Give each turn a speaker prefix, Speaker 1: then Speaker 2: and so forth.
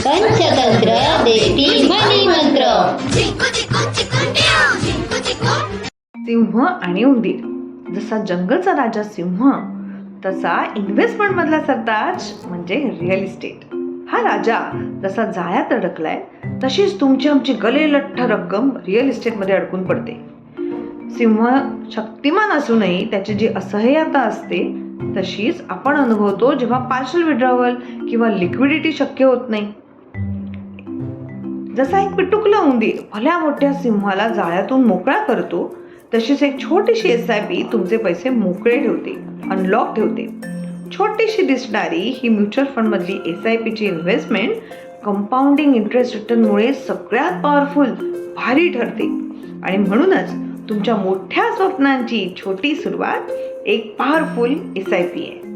Speaker 1: पंचतंत्र देती मनी मंत्र.
Speaker 2: सिंह आणि उंदीर. जसा जंगलचा राजा सिंह तसा इन्व्हेस्टमेंट मधला सरताज म्हणजे रिअल इस्टेट. हा राजा जसा जाळ्यात अडकलाय तशीच तुमची आमची गलेलठ्ठ रक्कम रिअल इस्टेटमध्ये अडकून पडते. सिंह शक्तिमान असूनही त्याची जी असह्यता असते तशीच आपण अनुभवतो जेव्हा पार्शल विड्रॉवल किंवा लिक्विडिटी शक्य होत नाही. जसा एक पिटुकला उंदीर भल्या मोठ्या सिंहाला जाळ्यातून मोकळा करतो तशीच एक छोटीशी SIP तुमचे पैसे मोकळे ठेवते, अनलॉक ठेवते. छोटीशी दिसणारी ही म्युच्युअल फंड मधली SIP ची इन्व्हेस्टमेंट कंपाऊंडिंग इंटरेस्ट रिटर्नमुळे सगळ्यात पॉवरफुल भारी ठरते. आणि म्हणूनच तुमच्या मोठ्या स्वप्नांची छोटी सुरुवात एक पॉवरफुल SIP आहे.